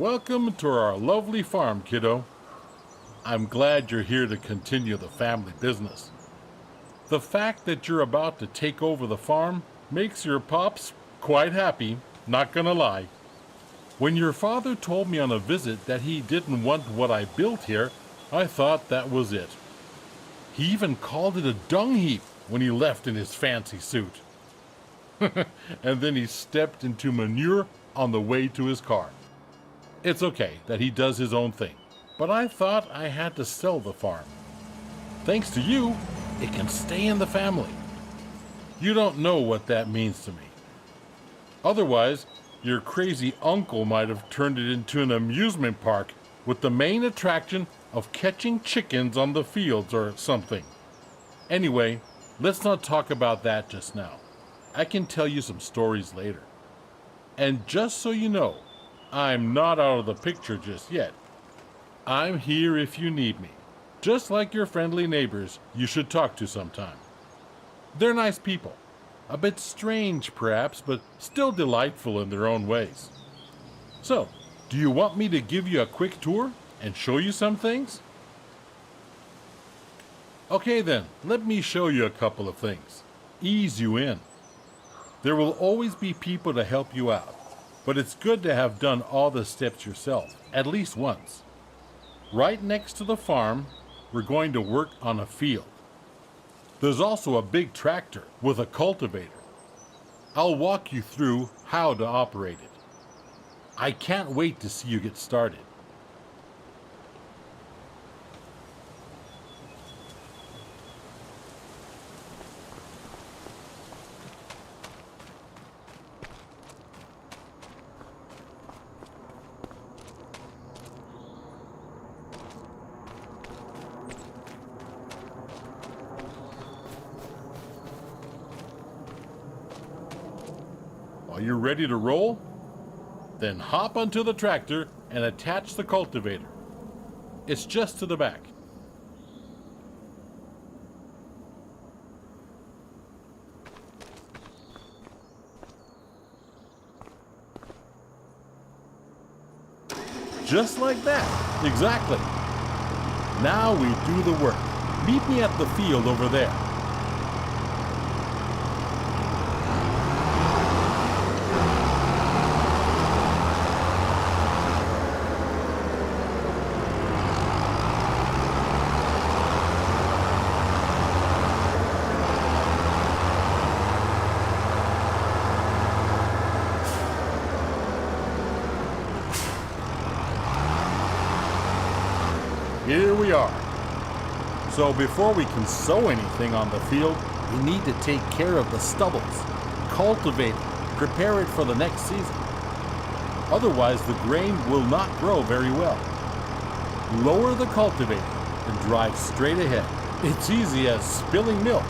Welcome to our lovely farm, kiddo. I'm glad you're here to continue the family business. The fact that you're about to take over the farm makes your pops quite happy, not gonna lie. When your father told me on a visit that he didn't want what I built here, I thought that was it. He even called it a dung heap when he left in his fancy suit. And then he stepped into manure on the way to his car. It's okay that he does his own thing, but I thought I had to sell the farm. Thanks to you, it can stay in the family. You don't know what that means to me. Otherwise, your crazy uncle might have turned it into an amusement park with the main attraction of catching chickens on the fields or something. Anyway, let's not talk about that just now. I can tell you some stories later. And just so you know, I'm not out of the picture just yet. I'm here if you need me, just like your friendly neighbors you should talk to sometime. They're nice people, a bit strange perhaps, but still delightful in their own ways. So, do you want me to give you a quick tour and show you some things? Okay then, let me show you a couple of things. Ease you in. There will always be people to help you out, but it's good to have done all the steps yourself, at least once. Right next to the farm, we're going to work on a field. There's also a big tractor with a cultivator. I'll walk you through how to operate it. I can't wait to see you get started. Are you ready to roll? Then hop onto the tractor and attach the cultivator. It's just to the back. Just like that, exactly. Now we do the work. Meet me at the field over there. Here we are. So before we can sow anything on the field, we need to take care of the stubbles, cultivate it, prepare it for the next season. Otherwise, the grain will not grow very well. Lower the cultivator and drive straight ahead. It's easy as spilling milk.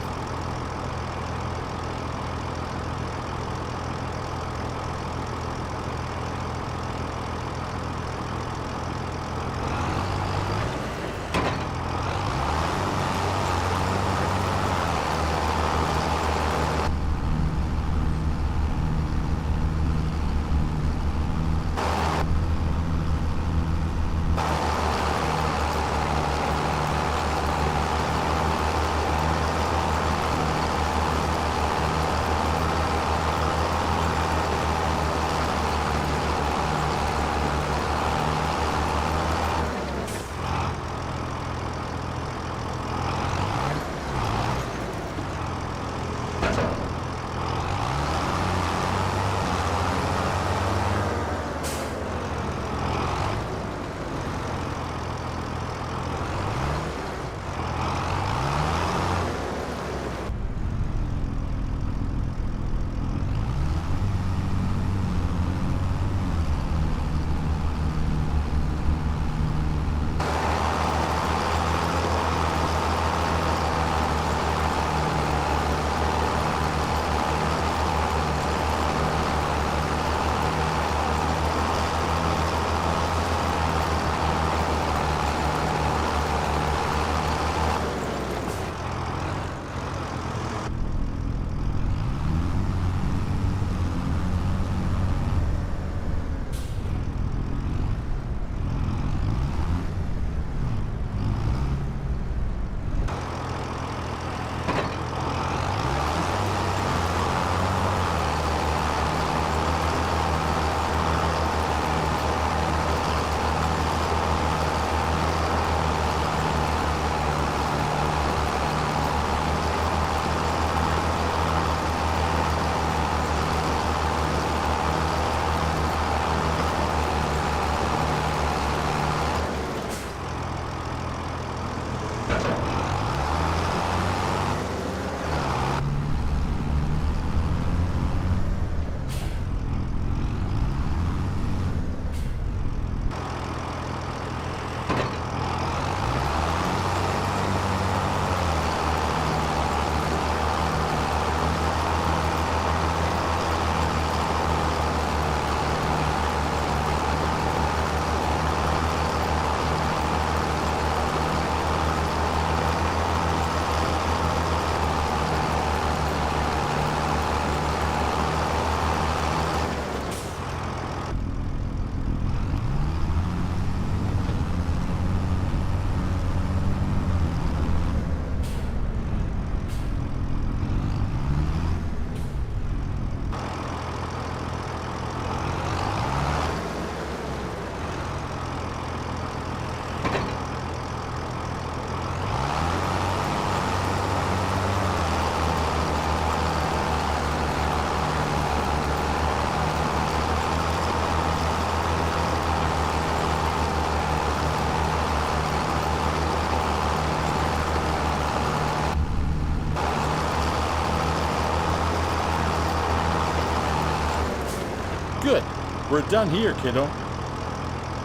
Good. We're done here, kiddo.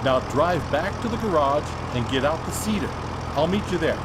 Now drive back to the garage and get out the seeder. I'll meet you there.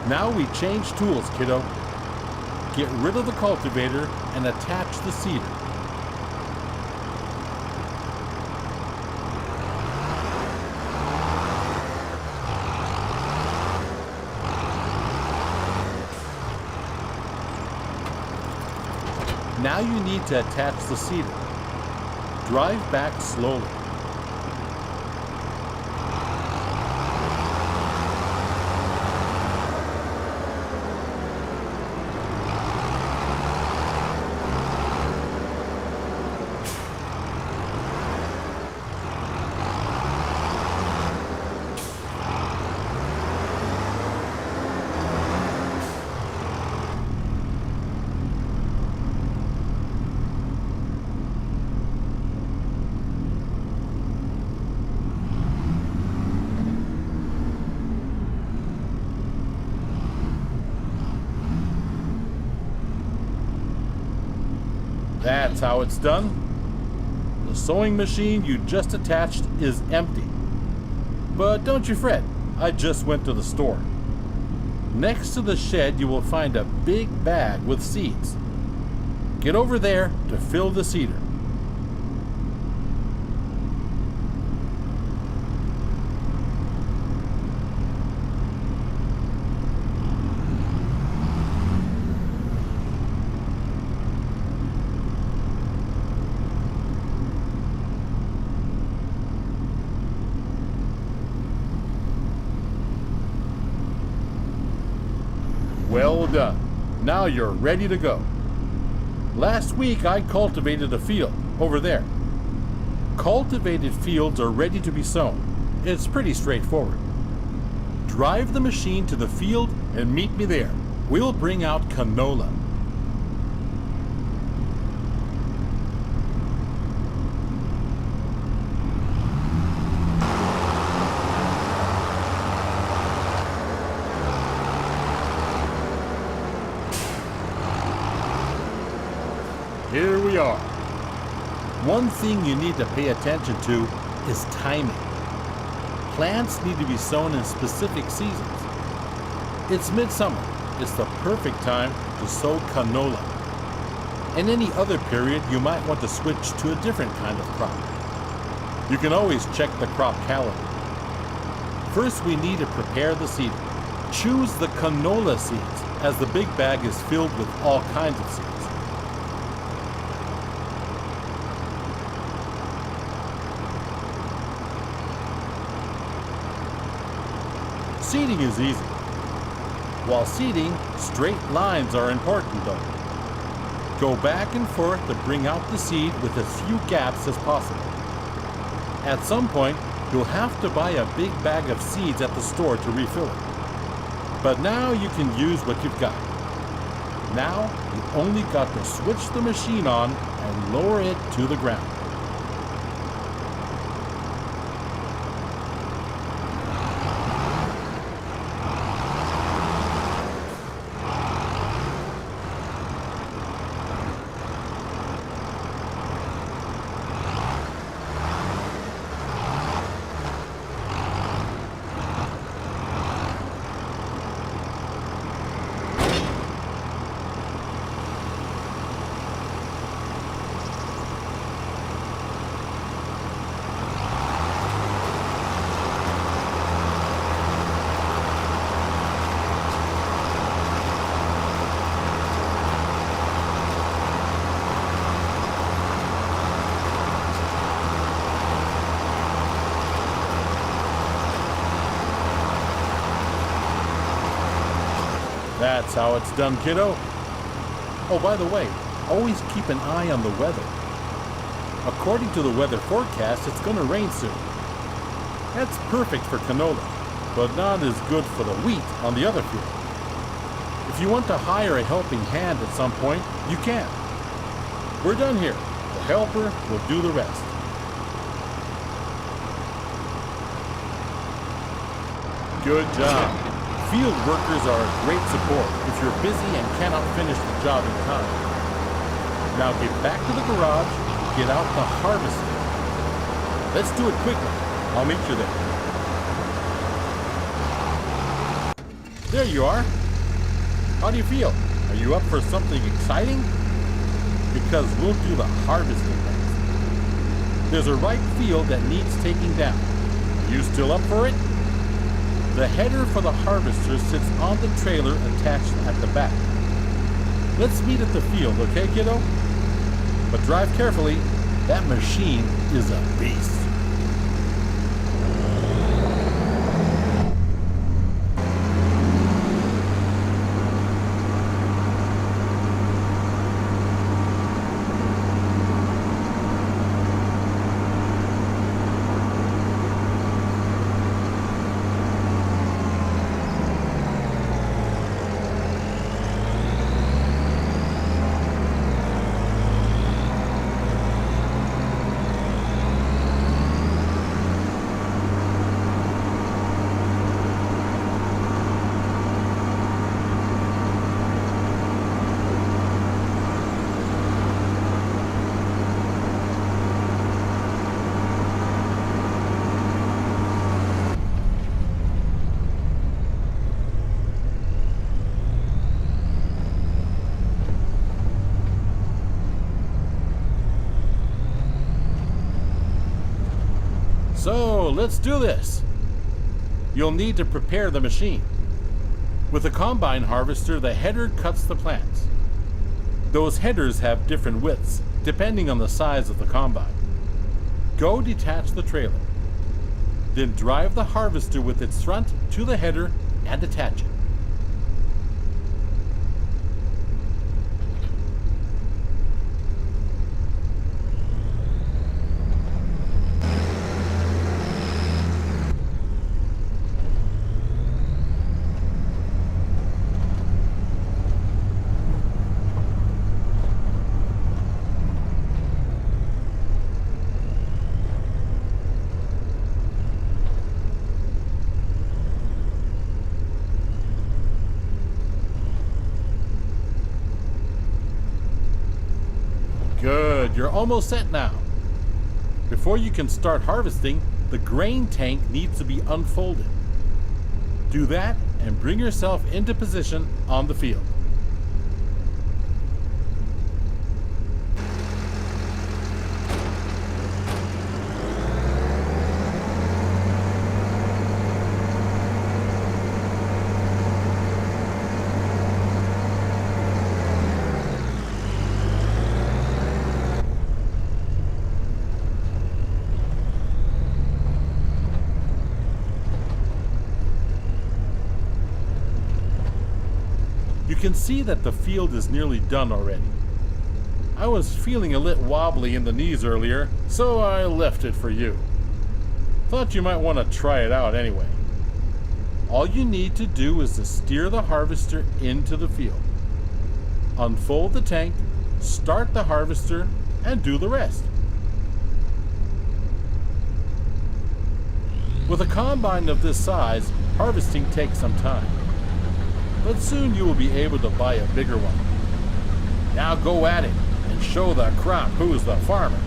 Now we change tools, kiddo. Get rid of the cultivator and attach the seeder. Now you need to attach the seeder. Drive back slowly. That's how it's done. The sewing machine you just attached is empty. But don't you fret, I just went to the store. Next to the shed you will find a big bag with seeds. Get over there to fill the seeder. Well done. Now you're ready to go. Last week I cultivated a field over there. Cultivated fields are ready to be sown. It's pretty straightforward. Drive the machine to the field and meet me there. We'll bring out canola. Here we are. One thing you need to pay attention to is timing. Plants need to be sown in specific seasons. It's midsummer. It's the perfect time to sow canola. In any other period, you might want to switch to a different kind of crop. You can always check the crop calendar. First, we need to prepare the seed. Choose the canola seeds, as the big bag is filled with all kinds of seeds. Seeding is easy. While seeding, straight lines are important though. Go back and forth to bring out the seed with as few gaps as possible. At some point, you'll have to buy a big bag of seeds at the store to refill it. But now you can use what you've got. Now, you only got to switch the machine on and lower it to the ground. That's how it's done, kiddo. Oh, by the way, always keep an eye on the weather. According to the weather forecast, it's going to rain soon. That's perfect for canola, but not as good for the wheat on the other field. If you want to hire a helping hand at some point, you can. We're done here. The helper will do the rest. Good job. Field workers are a great support if you're busy and cannot finish the job in time. Now get back to the garage and get out the harvester. Let's do it quickly. I'll meet you there. There you are. How do you feel? Are you up for something exciting? Because we'll do the harvesting next. There's a ripe field that needs taking down. You still up for it? The header for the harvester sits on the trailer attached at the back. Let's meet at the field, okay, kiddo? But drive carefully. That machine is a beast. So let's do this. You'll need to prepare the machine. With a combine harvester, the header cuts the plants. Those headers have different widths, depending on the size of the combine. Go detach the trailer. Then drive the harvester with its front to the header and attach it. Good, you're almost set now. Before you can start harvesting, the grain tank needs to be unfolded. Do that and bring yourself into position on the field. You can see that the field is nearly done already. I was feeling a little wobbly in the knees earlier, so I left it for you. Thought you might want to try it out anyway. All you need to do is to steer the harvester into the field. Unfold the tank, start the harvester, and do the rest. With a combine of this size, harvesting takes some time. But soon you will be able to buy a bigger one. Now go at it and show the crop who's the farmer.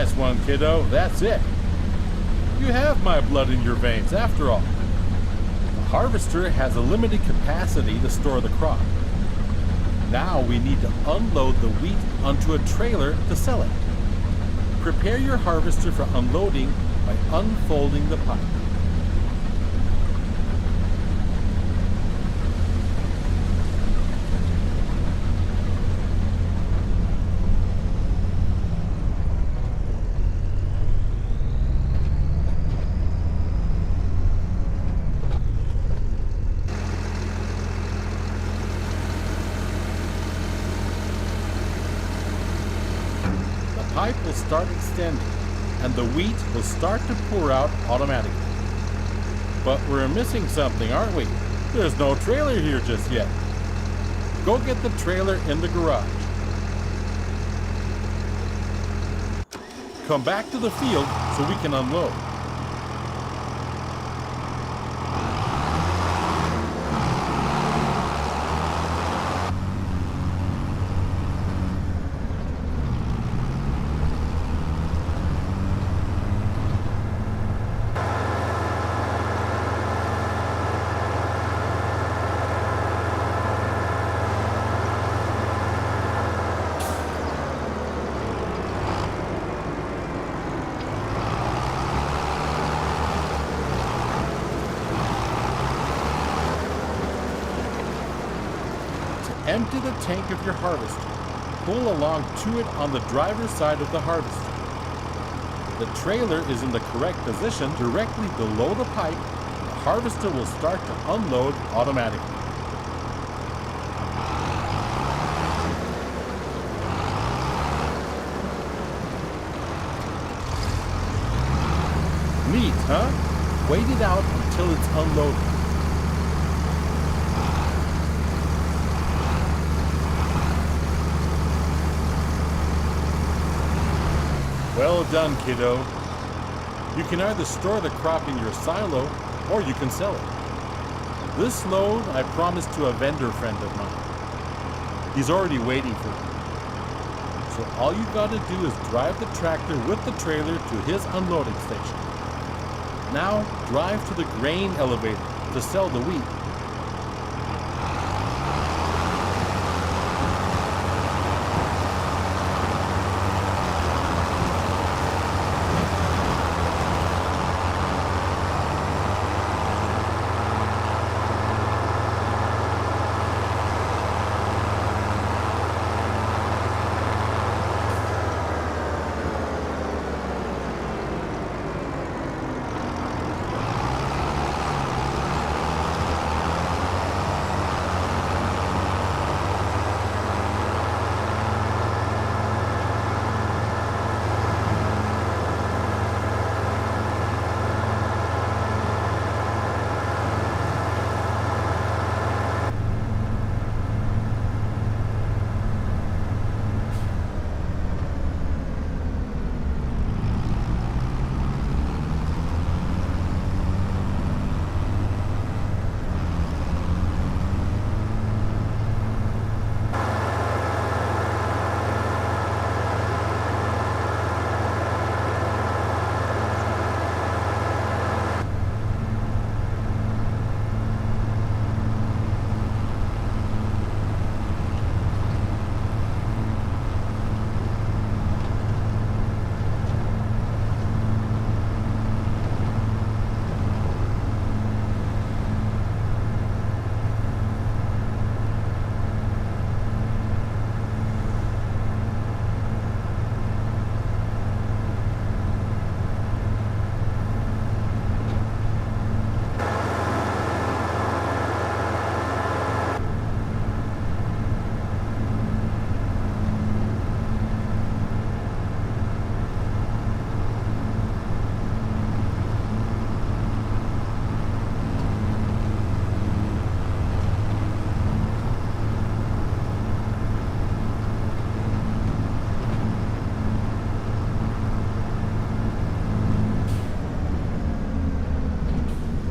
Nice one, kiddo. That's it. You have my blood in your veins, after all. The harvester has a limited capacity to store the crop. Now we need to unload the wheat onto a trailer to sell it. Prepare your harvester for unloading by unfolding the pipe. The pipe will start extending, and the wheat will start to pour out automatically. But we're missing something, aren't we? There's no trailer here just yet. Go get the trailer in the garage. Come back to the field so we can unload. Empty the tank of your harvester. Pull along to it on the driver's side of the harvester. The trailer is in the correct position directly below the pipe. The harvester will start to unload automatically. Neat, huh? Wait it out until it's unloaded. Well done, kiddo. You can either store the crop in your silo or you can sell it. This load I promised to a vendor friend of mine. He's already waiting for me. So all you gotta do is drive the tractor with the trailer to his unloading station. Now drive to the grain elevator to sell the wheat.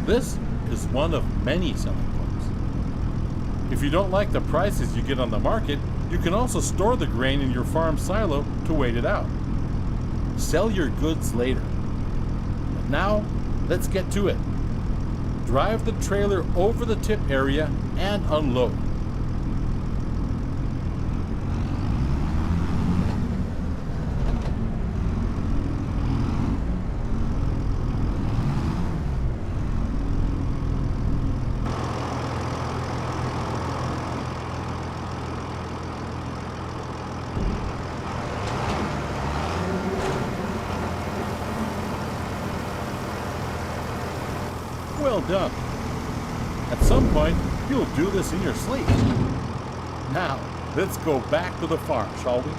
This is one of many selling points. If you don't like the prices you get on the market, you can also store the grain in your farm silo to wait it out. sell your goods later. But now, let's get to it. Drive the trailer over the tip area and unload. Well done. At some point, you'll do this in your sleep. Now, let's go back to the farm, shall we?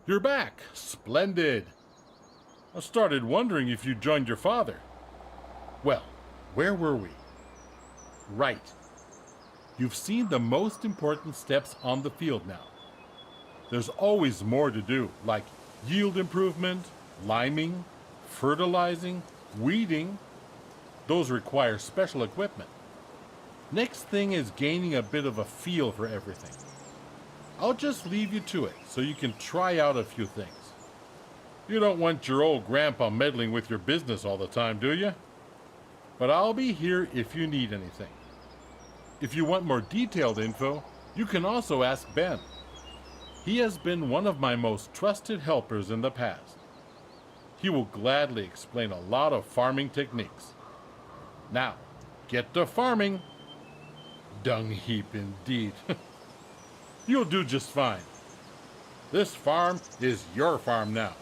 You're back. Splendid. I started wondering if you joined your father. Well, where were we? Right. You've seen the most important steps on the field now. There's always more to do, like yield improvement, liming, fertilizing, weeding. Those require special equipment. Next thing is gaining a bit of a feel for everything. I'll just leave you to it so you can try out a few things. You don't want your old grandpa meddling with your business all the time, do you? But I'll be here if you need anything. If you want more detailed info, you can also ask Ben. He has been one of my most trusted helpers in the past. He will gladly explain a lot of farming techniques. Now, get to farming. Dung heap indeed. You'll do just fine. This farm is your farm now.